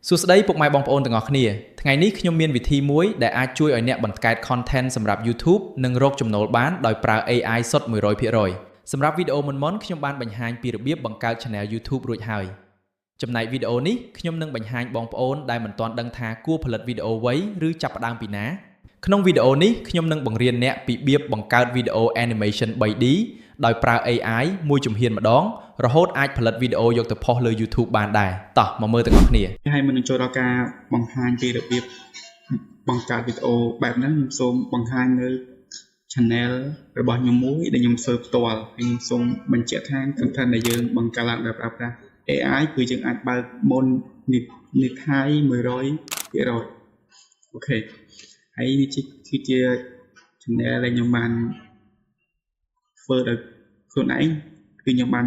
សួស្តីពុកម៉ែបងប្អូនទាំងអស់គ្នាថ្ងៃនេះខ្ញុំមានវិធីមួយដែលអាចជួយឲ្យអ្នកបង្កើត content សម្រាប់ YouTube និងរកចំណូលបានដោយប្រើ AI សុទ្ធ 100% សម្រាប់វីដេអូមុនៗខ្ញុំបានបង្ហាញពីរបៀបបង្កើត Channel YouTube រួចហើយចំណែកវីដេអូនេះខ្ញុំនឹងបង្ហាញបងប្អូនដែលមិនទាន់ដឹងថាគួរផលិតវីដេអូអ្វីឬចាប់ផ្ដើមពីណាក្នុងវីដេអូនេះខ្ញុំនឹងបង្រៀនអ្នកពីរបៀបបង្កើតវីដេអូ animation 3D ដោយប្រើ AI មួយជំហានម្ដងរហូតអាចផលិតវីដេអូយកទៅផុសលើ YouTube បានដែរតោះមកមើលទាំងអស់គ្នាហើយមុននឹងចូលដល់ការបង្ហាញពីរបៀបបង្កើតវីដេអូបែបហ្នឹងខ្ញុំសូមបង្ហាញនៅ channel របស់ខ្ញុំមួយដែលខ្ញុំធ្វើផ្ទាល់ហើយខ្ញុំសូមបញ្ជាក់ថា content ដែលយើងបង្កើតឡើងដោយប្រើប្រាស់ AI គឺយើងអាចបើកមុននិថ័យ 100% អូខេហើយនេះគឺជា channel ដែលខ្ញុំបានធ្វើដោយខ្លួនឯងគឺខ្ញុំបាន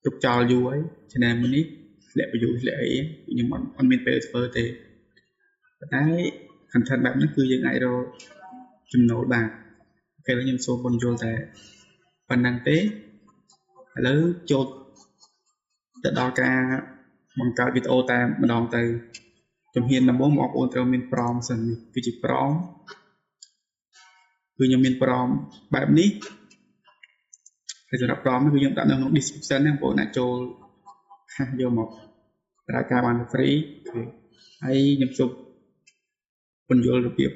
ទុកចោលយូរហើយ channel មួយនេះធ្លាក់ view ធ្លាក់អីខ្ញុំអត់មានពេលធ្វើទេប៉ុន្តែ content បែបនេះគឺយើងអាចរកចំណូលបានអូខេខ្ញុំសូមបញ្យល់តែប៉ុណ្្នឹងទេឥឡូវចូលទៅដល់ការបង្កើតវីដេអូតែម្ដងទៅជំហានដំបូងបងប្អូនត្រូវមាន prompt សិននេះគឺជា prompt គឺខ្ញុំមាន prompt បែបនេះហើយសម្រាប់ prompt នេះគឺខ្ញុំដាក់នៅក្នុង description ហ្នឹងបងប្អូនអាចចូលហាស់យកមកប្រើការបាន free ហើយខ្ញុំសូមបញ្យល់របៀប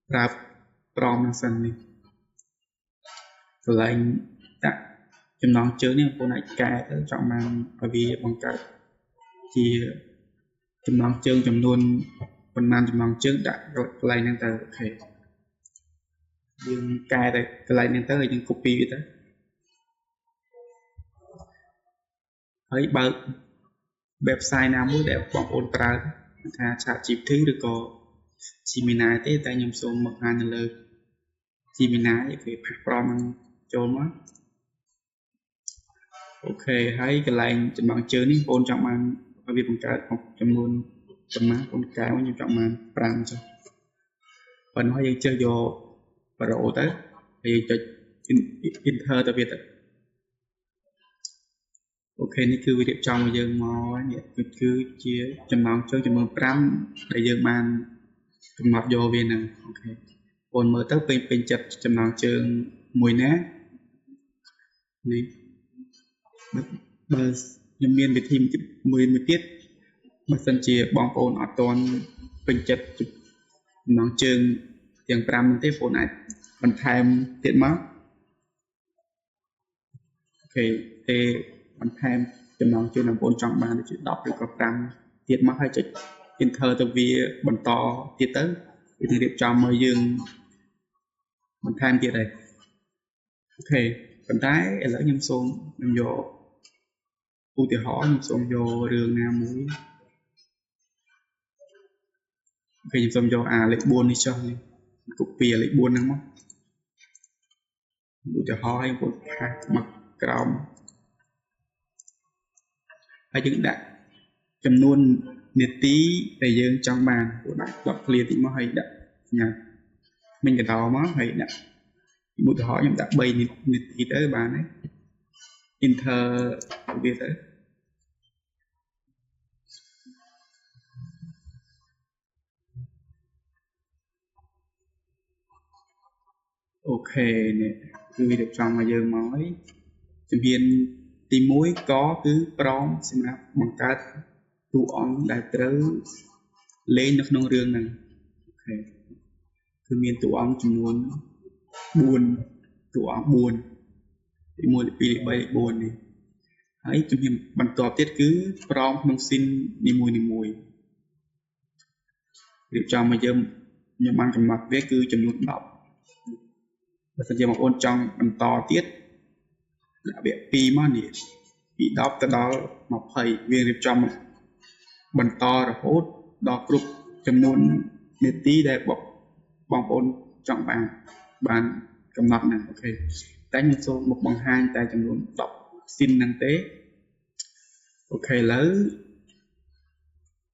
ប្រើ prompt ហ្នឹងសិននេះកន្លែងដាក់ចំណងជើងនេះបងប្អូនអាចកែទៅចង់បានឲ្យវាបង្កើតជាចំណងជើងចំនួនប៉ុន្មានចំណងជើងដាក់កន្លែងហ្នឹងទៅអូខេយើងកែទៅកន្លែងហ្នឹងទៅហើយយើង copy វាទៅហើយបើក website ណាមួយដែលបងប្អូនប្រើថា ChatGPT ឬក៏ Gemini ទេតែខ្ញុំសូមបង្ហាញនៅលើ Gemini គេផាស prompt ហ្នឹងចូលមកអូខេហើយកន្លែងចំណងជើងនេះបងប្អូនចង់បានឲ្យវាបង្កើតចំនួនប៉ុន្មានបងកែមកខ្ញុំចង់បាន5ចុះប៉ុន្តែយើងចុះយក Pro ទៅហើយយើងចុច enter ទៅវាទៅអូខេនេះគឺវារៀបចំឲ្យយើងមកនេះគឺជាចំណងជើងចំនួន5ដែលយើងបានកំណត់យកវានឹងអូខេបងមើលទៅពេញចិត្តចំណងជើងមួយណានេះបើខ្ញុំមានវិធីមួយទៀតបើសិនជាបងប្អូនអត់ទាន់ពេញចិត្តចំណងជើងទាំង5នោះទេបងប្អូនអាចបន្ថែមទៀតមកអូខេទេបន្ថែមចំណងជើងបងប្អូនចង់បានដូចជា10ឬក៏5ទៀតមកហើយចុច enter ទៅវាបន្តទៀតទៅវានឹងរៀបចំមកយើងបន្ថែមទៀតហើយអូខេប៉ុន្តែឥឡូវខ្ញុំសូមខ្ញុំយកឧទាហរណ៍ខ្ញុំសូមយករឿងណាមួយអូខេខ្ញុំសូមយកលេខ4នេះចុះនេះ copy លេខ4ហ្នឹងមកឧទាហរណ៍ឲ្យបងផាសមកក្រោមហើយយើងដាក់ចំនួននាទីដែលយើងចង់បានពួកដាក់ដកឃ្លាតិចមកហើយដាក់ញ៉ាំមិញកដោមកហើយដាក់ឧទាហរណ៍ខ្ញុំដាក់3នាទីទៅបានហើយ enter វាទៅអូខេនេះគឺវារៀបចំមកយើងមកហើយជំហានទី1ក៏គឺប្រមសម្រាប់បង្កើតតួអង្គដែលត្រូវលេងនៅក្នុងរឿងហ្នឹងអូខេគឺមានតួអង្គចំនួន4តួអង្គ4ទី1ទី2ទី3 4នេះហើយជំហានបន្ទាប់ទៀតគឺប្រមក្នុងស៊ីននីមួយរៀបចំមកយើងខ្ញុំបានកំណត់វាគឺចំនួន10បើសិនជាបងប្អូនចង់បន្តទៀតដាក់វា2មកនេះពី10ទៅដល់20វារៀបចំបន្តរហូតដល់គ្រប់ចំនួននាទីដែលបងប្អូនចង់បានកំណត់ហ្នឹងអូខេតែខ្ញុំសូមមកបង្ហាញតែចំនួន10ស៊ីនហ្នឹងទេអូខេឥឡូវ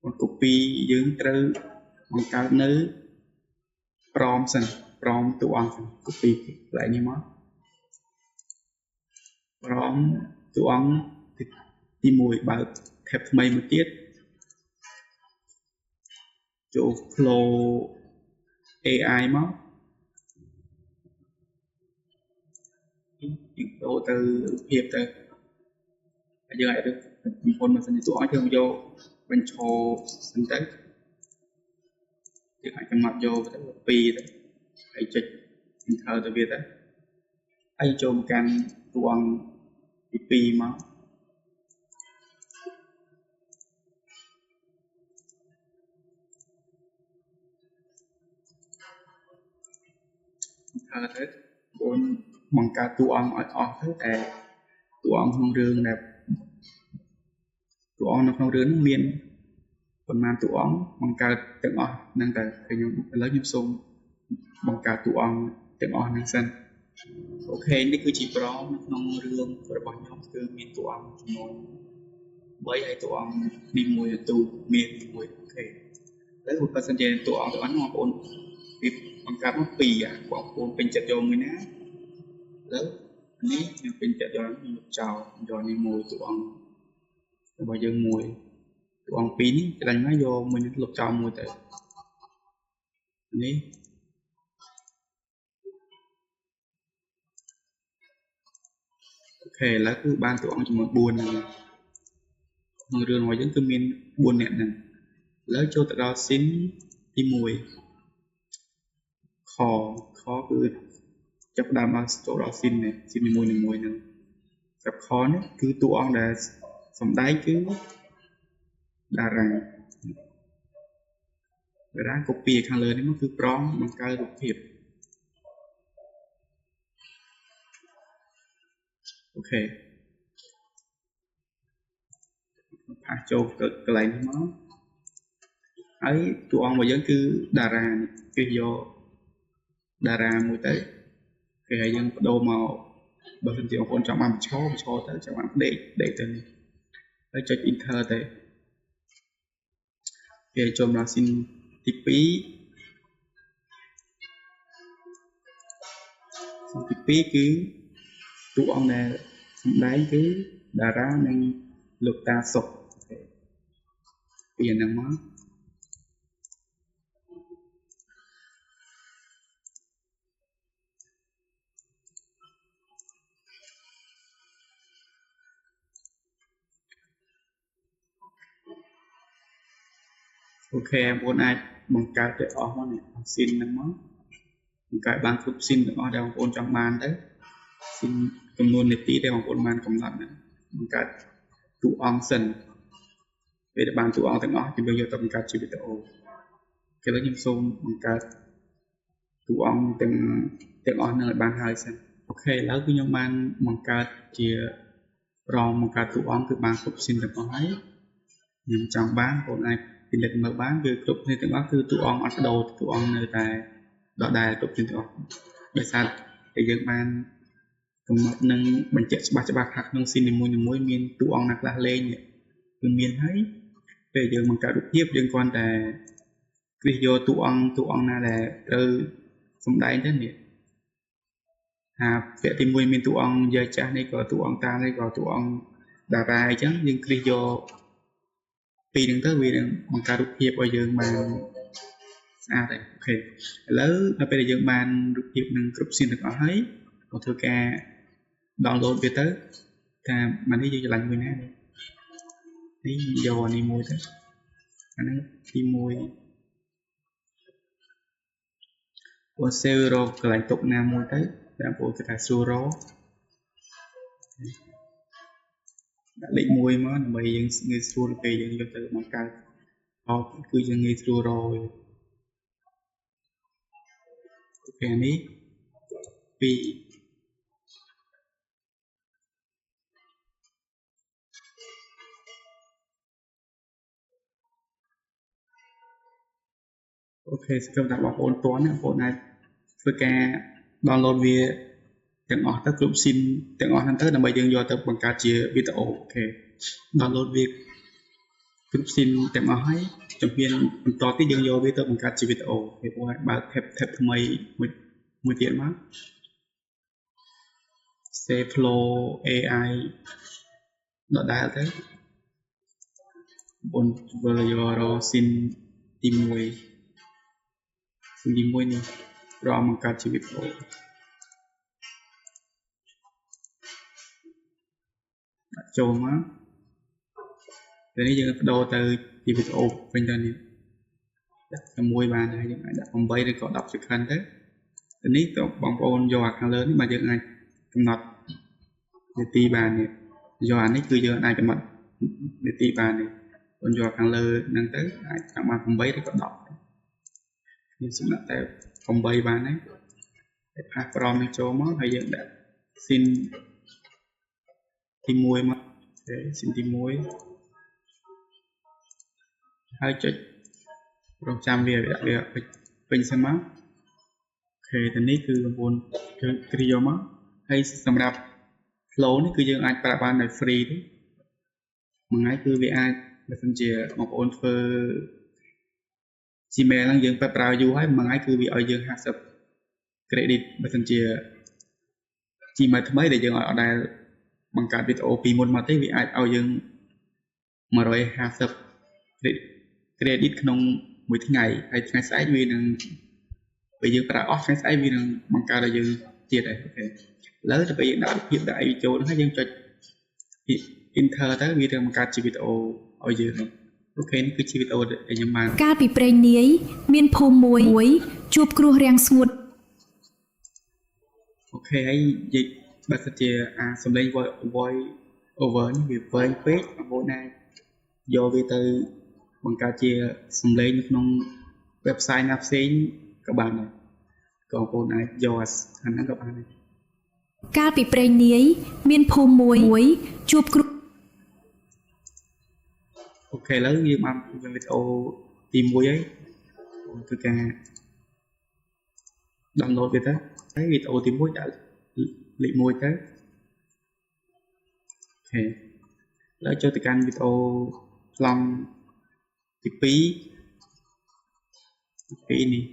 បង copy យើងត្រូវបង្កើតនៅ prompt សិន prompt តួអង្គសិន copy កន្លែងនេះមក prompt តួអង្គទី1បើក tab ថ្មីមួយទៀត ចូល flow AI មកដូរទៅរូបភាពទៅហើយយើងអាចទៅកំពុនមកសិនតួអង្គយើងយកបញ្ឈរសិនទៅយើងអាចកំណត់យកទៅ2ទៅហើយចុច enter ទៅវាទៅហើយចូលមកកាន់តួអង្គទី2មកហើយទៅបងបង្កើតតួអង្គឲ្យអស់ទៅតែតួអង្គក្នុងរឿងដែលតួអង្គនៅក្នុងរឿងនោះមានប៉ុន្មានតួអង្គបង្កើតទាំងអស់ហ្នឹងទៅខ្ញុំឥឡូវខ្ញុំសូមបង្កើតតួអង្គទាំងអស់ហ្នឹងសិនអូខេនេះគឺជាប្រមនៅក្នុងរឿងរបស់ខ្ញុំគឺមានតួអង្គចំនួន3ហើយតួអង្គទី1ទូមាន1អូខេហើយបើសិនជាតួអង្គទាំងអស់បងប្អូនពីបង្កើតមក2បងប្អូនពេញចិត្តយកមួយណាឥឡូវនេះខ្ញុំពេញចិត្តយកខ្ញុំចោលយកនេះមួយតួអង្គរបស់យើងមួយតួអង្គ2នេះចាញ់មកយកមួយនេះលុបចោលមួយទៅនេះអូខេឥឡូវគឺបានតួអង្គចំនួន4ហ្នឹងក្នុងរឿងរបស់យើងគឺមាន4នាក់ហ្នឹងឥឡូវចូលទៅដល់ scene ទី1ខគឺចាប់ដើមមកចូលដល់ scene នេះ scene នីមួយៗហ្នឹងចាប់ខនេះគឺតួអង្គដែលសម្ដែងគឺតារា copy ខាងលើនេះមកគឺប្រងបង្កើតរូបភាពអូខេផាសចូលកន្លែងនេះមកហើយតួអង្គរបស់យើងគឺតារាគឺយកតារាមួយទៅគេឲ្យយើងបដូរមកបើសិនជាបងប្អូនចង់បានបញ្ឈរទៅចង់បានដេកទៅនេះហើយចុច enter ទៅគេចូលមក scene ទី2 គឺតួអង្គដែលសម្ដែងគឺតារានិងលោកតាសុកពីហ្នឹងមកអូខេបងប្អូនអាចបង្កើតទៅអស់មកនេះស៊ីនហ្នឹងមកបង្កើតបានគ្រប់ស៊ីនទាំងអស់ដែលបងប្អូនចង់បានទៅស៊ីនចំនួននាទីដែលបងប្អូនបានកំណត់ហ្នឹងបង្កើតតួអង្គសិនពេលដែលបានតួអង្គទាំងអស់យើងយកទៅបង្កើតជាវីដេអូគេលើខ្ញុំសូមបង្កើតតួអង្គទាំងអស់ហ្នឹងឲ្យបានហើយសិនអូខេឥឡូវគឺខ្ញុំបានបង្កើតជាប្រងបង្កើតតួអង្គគឺបានគ្រប់ស៊ីនទាំងអស់ហើយខ្ញុំចង់បានបងប្អូនអាចពិនិត្យមើលបានគឺគ្រប់គ្នាទាំងអស់គឺតួអង្គអត់បដូរតួអង្គនៅតែដដែលគ្រប់គ្នាទាំងអស់ដោយសារតែយើងបានកំណត់នឹងបញ្ជាក់ច្បាស់ថាក្នុងស៊ីននីមួយៗមានតួអង្គណាខ្លះលេងគឺមានហើយពេលយើងបង្កើតរូបភាពយើងគ្រាន់តែគ្រីសយកតួអង្គណាដែលត្រូវសម្ដែងទៅនេះថាវគ្គទី1មានតួអង្គយាយចាស់នេះក៏តួអង្គតានេះក៏តួអង្គតារាអញ្ចឹងយើងគ្រីសយកពីហ្នឹងទៅវានឹងបង្កើតរូបភាពឲ្យយើងបានស្អាតហើយអូខេឥឡូវដល់ពេលដែលយើងបានរូបភាពនឹងគ្រប់ស៊ីនទាំងអស់ហើយក៏ធ្វើការ download វាទៅថាមកនេះយើងឆ្លាញ់មួយណានេះយកអានេះមួយទៅអាហ្នឹងទី1អូ save រកកន្លែងទុកណាមួយទៅតាមបងគេថា zero ដាក់លេខ1មកដើម្បីយើងងាយស្រួលពេលយើងយកទៅបង្កើតអត់គឺយើងងាយស្រួលរកអូខេនេះ2អូខេស្គមថាបងប្អូនតន់បងប្អូនអាចធ្វើការ download វាទាំងអស់ទៅគ្រប់ស៊ីនទាំងអស់ហ្នឹងទៅដើម្បីយើងយកទៅបង្កើតជាវីដេអូអូខេ download វាគ្រប់ស៊ីនទាំងអស់ហើយជំហានបន្តទៀតយើងយកវាទៅបង្កើតជាវីដេអូគេបងអាចបើក tab ថ្មីមួយទៀតមក Save Flow AI ដដែលទៅបងធ្វើយករកស៊ីន ទី1សំទី1នេះប្រមបង្កើតជាវីដេអូដាក់ចូលមកពេលនេះយើងបដូរទៅជាវីដេអូវិញទៅនេះដាក់ជាមួយបានហើយយើងអាចដាក់8ឬក៏10 second ទៅនេះទៅបងប្អូនយកអាខាងលើនេះមកយើងអាចកំណត់នាទីបាននេះយកអានេះគឺយើងអាចកំណត់នាទីបាននេះបងយកខាងលើហ្នឹងទៅអាចតាមបាន8ឬក៏10ខ្ញុំសម្រាប់តែ8បានហើយតែផាសប្រមនេះចូលមកហើយយើងដាក់ស៊ីនទី1មកស៊ីនទី1ហើយចុចរងចាំវាពេញសិនមកអូខេទៅនេះគឺបងប្អូនគឺគ្រាមកហើយសម្រាប់ flow នេះគឺយើងអាចប្រើបានដោយ free ទេមួយថ្ងៃគឺវាអាចបើសិនជាបងប្អូនធ្វើ Gmail ហ្នឹងយើងប្រើយូរហើយមួយថ្ងៃគឺវាឲ្យយើង50 credit បើសិនជា Gmail ថ្មីដែលយើងអត់ដែលបង្កើតវីដេអូពីមុនមកទេវាអាចឲ្យយើង150 credit ក្នុងមួយថ្ងៃហើយថ្ងៃស្អែកវានឹងពេលយើងប្រើអស់ថ្ងៃស្អែកវានឹងបង្កើតឲ្យយើងទៀតហើយអូខេឥឡូវទៅពេលយើងដាក់រូបភាពដាក់អីចូលហ្នឹងហើយយើងចុច enter ទៅវានឹងបង្កើតជាវីដេអូឲ្យយើងអូខេនេះគឺជាវីដេអូដែលខ្ញុំបានកាលពីព្រេងនាយមានភូមិមួយជួបគ្រោះរាំងស្ងួតអូខេហើយនិយាយបើសិនជាសំឡេង voice over នេះវាវែងពេកបងប្អូនអាចយកវាទៅបង្កើតជាសំឡេងនៅក្នុង website ណាផ្សេងក៏បានដែរក៏បងប្អូនអាចយកអាហ្នឹងក៏បានដែរកាលពីព្រេងនាយមានភូមិមួយជួបគ្រោះអូខេឥឡូវយើងបានវីដេអូទី1ហើយគឺការ download វាទៅហើយវីដេអូទី1ដាក់លេខ1ទៅអូខេឥឡូវចូលទៅកាន់វីដេអូប្លង់ទី2នេះ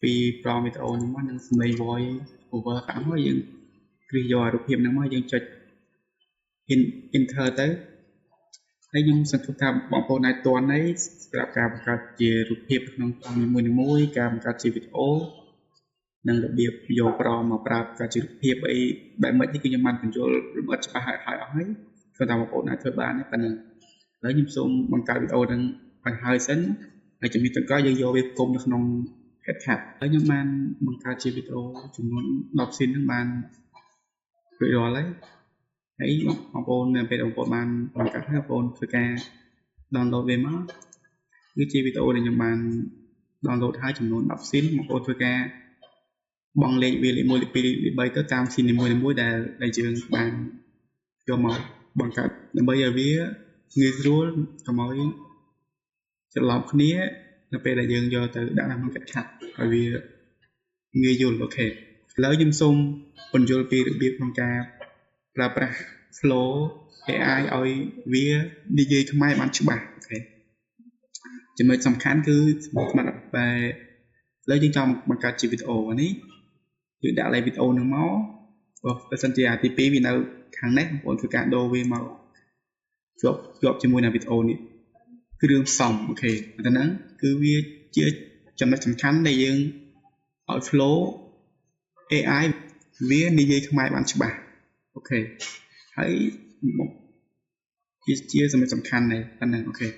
ពីប្រមវីដេអូនេះមកនឹងសំឡេង voice over ខាងមកយើងគ្រីយករូបភាពហ្នឹងមកយើងចុច enter ទៅហើយខ្ញុំសង្ឃឹមថាបងប្អូនអាចទាន់ហើយសម្រាប់ការបង្កើតជារូបភាពក្នុងប្លង់នីមួយៗការបង្កើតជាវីដេអូនិងរបៀបយកប្រមមកប្រើបង្កើតជារូបភាពអីបែបម៉េចនេះគឺខ្ញុំបានបញ្យល់រំអិតច្បាស់ហើយអស់ហើយគឺថាបងប្អូនអាចធ្វើបានទេប៉ុណ្ណឹងឥឡូវខ្ញុំសូមបង្កើតវីដេអូហ្នឹងឲ្យហើយសិនហើយជំរាបទៅក្រោយយើងយកវាផ្គុំនៅក្នុង CapCut ហើយខ្ញុំបានបង្កើតជាវីដេអូចំនួន10 scene ហ្នឹងបានរួចរាល់ហើយបងប្អូននៅពេលបងប្អូនបានបង្កើតហើយបងប្អូនធ្វើការ download វាមកគឺជាវីដេអូដែលខ្ញុំបាន download ហើយចំនួន10 scene បងប្អូនធ្វើការបង់លេខវាលេខ1លេខ2លេខ3ទៅតាម scene នីមួយៗដែលយើងបានយកមកបង្កើតដើម្បីឲ្យវាងាយស្រួលកុំឲ្យច្រឡំគ្នានៅពេលដែលយើងយកទៅដាក់ក្នុង CapCut ឲ្យវាងាយយល់អូខេឥឡូវខ្ញុំសូមបញ្យល់ពីរបៀបក្នុងការប្រើប្រាស់ flow AI ឲ្យវានិយាយខ្មែរបានច្បាស់អូខេចំណុចសំខាន់គឺស្មាត់បែឥឡូវយើងចង់បង្កើតជាវីដេអូនេះយើងដាក់លេខវីដេអូនឹងមកបើសិនជាទី2វានៅខាងនេះបងប្អូនធ្វើការដូរវាមកជាប់ជាមួយនឹងវីដេអូនេះគ្រឿងផ្សំអូខេតែហ្នឹងគឺវាជាចំណុចសំខាន់ដែលយើងឲ្យ flow AI វានិយាយខ្មែរបានច្បាស់អូខេហើយជាចំណុចសំខាន់ដែរប៉ុណ្ណឹងអូខេ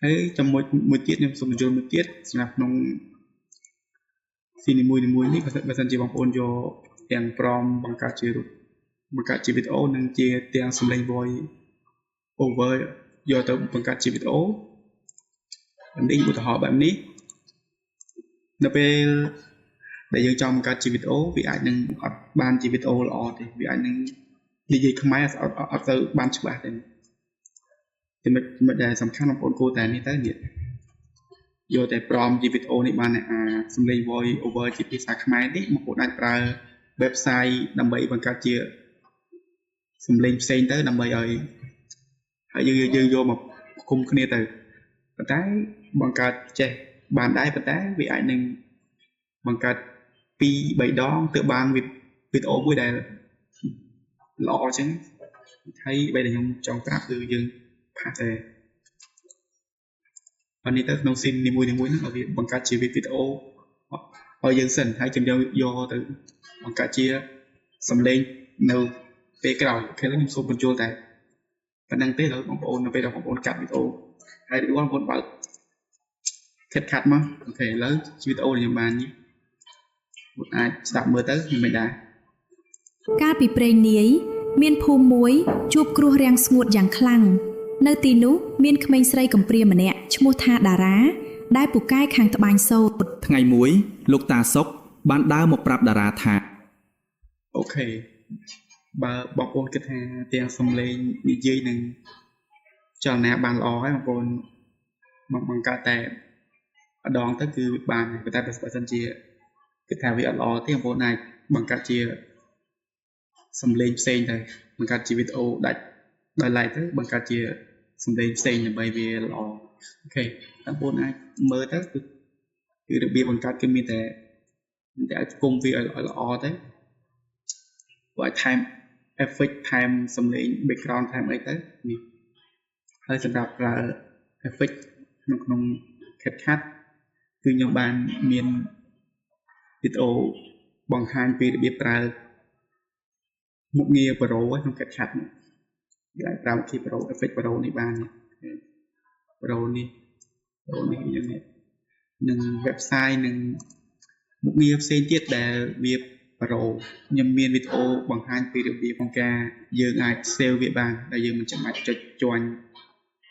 ហើយចំណុចមួយទៀតខ្ញុំសូមបញ្យល់មួយទៀតសម្រាប់ក្នុងស៊ីនីមួយនេះបើសិនជាបងប្អូនយកទាំងព្រមបង្កើតជារូបបង្កើតជាវីដេអូនិងជាទាំងសំឡេង voice over យកទៅបង្កើតជាវីដេអូនេះឧទាហរណ៍បែបនេះនៅពេលដែលយើងចង់បង្កើតជាវីដេអូវាអាចនឹងអត់បានជាវីដេអូល្អទេវាអាចនឹងនិយាយខ្មែរអត់ទៅបានច្បាស់ទេចំណុចដែលសំខាន់បងប្អូនគួរតែនេះទៅនេះយកតែព្រមជាវីដេអូនេះបានសំឡេង voice over ជាភាសាខ្មែរនេះបងប្អូនអាចប្រើ website ដើម្បីបង្កើតជាសំឡេងផ្សេងទៅដើម្បីឲ្យហើយយើងយកមកគុំគ្នាទៅប៉ុន្តែបង្កើតចេះបានដែរប៉ុន្តែវាអាចនឹងបង្កើត 2-3 ដងទើបបានវីដេអូមួយដែលល្អអញ្ចឹង thấy bây giờ nhung trong trap từ dương phạt thếวันนี้ต้องซิมนิมุยnó ở việc bằng cách chia video ở dân sân hay chừng do từ bằng cách chia sầm lên nâu về cái đầu khi nó nhung số control tại và năng tế rồi bằng ôn nó về đầu bằng ôn cặp video hay được bằng ôn bảo khét khát mà có thể lớn video này bàn nhé một ai đạp mưa tới thì mình đã កាលពីព្រេងនាយមានភូមិមួយជួបគ្រោះរាំងស្ងួតយ៉ាងខ្លាំងនៅទីនោះមានក្មេងស្រីកំព្រាម្នាក់ឈ្មោះថាតារាដែលពូកែខាងត្បាញសូត្រថ្ងៃមួយលោកតាសុកបានដើរមកប្រាប់តារាថាអូខេបើបងប្អូនគិតថាទាំងសំឡេងនិយាយនឹងចលនាបានល្អហើយបងប្អូនមកបង្កើតតែម្ដងទៅគឺបានតែបើសិនជាគិតថាវាអត់ល្អទេបងប្អូនអាចបង្កើតជាសំឡេងផ្សេងទៅបង្កើតជាវីដេអូដាច់ដោយឡែកទៅបង្កើតជាសំឡេងផ្សេងដើម្បីវាល្អអូខេបងប្អូនអាចមើលទៅគឺរបៀបបង្កើតគឺមានតែអាចគុំវាឲ្យល្អទៅឲ្យថែម effect ថែមសំឡេង background ថែមអីទៅនេះហើយសម្រាប់ប្រើ effect ក្នុង CapCut គឺខ្ញុំបានមានវីដេអូបង្ហាញពីរបៀបប្រើមុខងារ Pro ក្នុង CapCut នេះគេប្រើវិធី Pro effect Pro នេះបាន Pro នេះយ៉ាងនេះនឹង website នឹងមុខងារផ្សេងទៀតដែលវា Pro ខ្ញុំមានវីដេអូបង្ហាញពីរបៀបក្នុងការយើងអាច save វាបានដែលយើងមិនចាំបាច់ចុច join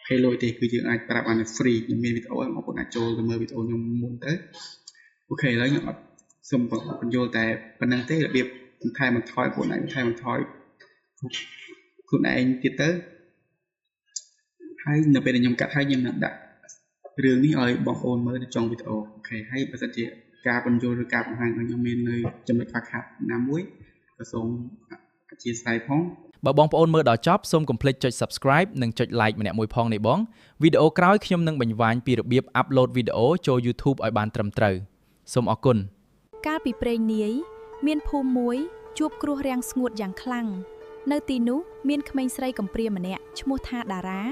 ឲ្យលុយទេគឺយើងអាចប្រាប់បាន free ខ្ញុំមានវីដេអូបងប្អូនអាចចូលទៅមើលវីដេអូខ្ញុំមុនទៅអូខេឥឡូវខ្ញុំអត់សូមបញ្យល់តែប៉ុណ្្នឹងទេរបៀបបន្ថែមបន្ថយខ្លួនឯងបន្ថែមបន្ថយខ្លួនឯងទៀតទៅហើយនៅពេលដែលខ្ញុំកាត់ហើយខ្ញុំនឹងដាក់រឿងនេះឲ្យបងប្អូនមើលនៅtrongវីដេអូអូខេហើយបើសិនជាការបញ្យល់ឬការបង្ហាញរបស់ខ្ញុំមាននៅចំណុចខ្វះខាតណាមួយក៏សូមអធិស្ឋានផងបើបងប្អូនមើលដល់ចប់សូមកុំភ្លេចចុច Subscribe និងចុច Like ម្នាក់មួយផងនេះបងវីដេអូក្រោយខ្ញុំនឹងបង្ហាញពីរបៀប Upload វីដេអូចូល YouTube ឲ្យបានត្រឹមត្រូវសូមអរគុណកាលពីព្រេងនាយមានភូមិមួយជួបគ្រោះរាំងស្ងួតយ៉ាងខ្លាំងនៅទីនោះមានក្មេងស្រីកំព្រាម្នាក់ឈ្មោះថាតារា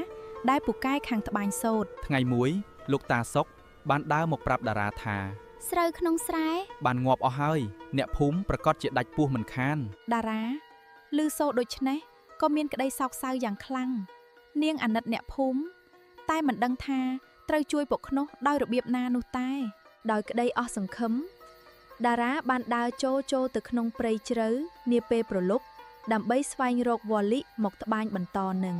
ដែលពូកែខាងត្បាញសូត្រថ្ងៃមួយលោកតាសុកបានដើរមកប្រាប់តារាថាស្រូវក្នុងស្រែបានងាប់អស់ហើយអ្នកភូមិប្រកាសជាដាច់ពោះមិនខានតារាឮសូរដូច្នេះក៏មានក្តីសោកសៅយ៉ាងខ្លាំងនាងអាណិតអ្នកភូមិតែមិនដឹងថាត្រូវជួយពុកខ្នោះដោយរបៀបណានោះតែដោយក្តីអស់សង្ឃឹមតារាបានដើរចូលទៅក្នុងព្រៃជ្រៅនាពេលព្រលប់ដើម្បីស្វែងរកវល្លិមកត្បាញបន្តនឹង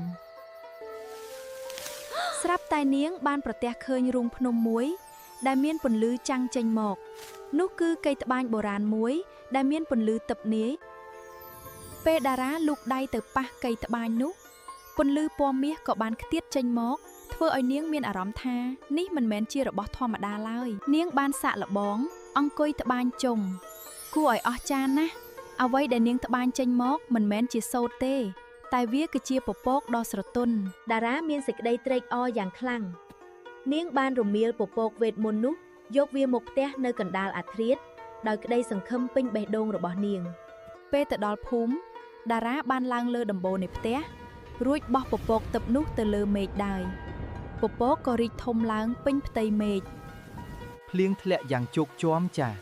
ស្រាប់តែនាងបានប្រទះឃើញរូងភ្នំមួយដែលមានពន្លឺចាំងចេញមកនោះគឺកីត្បាញបុរាណមួយដែលមានពន្លឺទិព្វនាយពេលតារាលូកដៃទៅប៉ះកីត្បាញនោះពន្លឺពណ៌មាសក៏បានខ្ទាតចេញមកធ្វើឲ្យនាងមានអារម្មណ៍ថានេះមិនមែនជារបស់ធម្មតាឡើយនាងបានសាកល្បងអង្គុយត្បាញចុងគួរឲ្យអស្ចារ្យណាស់អ្វីដែលនាងត្បាញចេញមកមិនមែនជាសូត្រទេតែវាគឺជាពពកដ៏ស្រទន់តារាមានសេចក្តីត្រេកអរយ៉ាងខ្លាំងនាងបានរមៀលពពកវេទមន្តនោះយកវាមកផ្ទះនៅកណ្ដាលអាធ្រាត្រដោយក្តីសង្ឃឹមពេញបេះដូងរបស់នាងពេលទៅដល់ភូមិតារាបានឡើងលើដំបូលនៃផ្ទះរួចបោះពពកទឹកនោះទៅលើមេឃដែរពពកក៏រីកធំឡើងពេញផ្ទៃមេឃភ្លៀងធ្លាក់យ៉ាងជោគជាំចាស់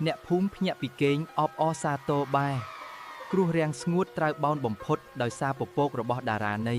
អ្នកភូមិភ្ញាក់ពីគេងអបអរសាទរបែរគ្រោះរាំងស្ងួតត្រូវបោនបំផុតដោយសារពពករបស់តារានៃ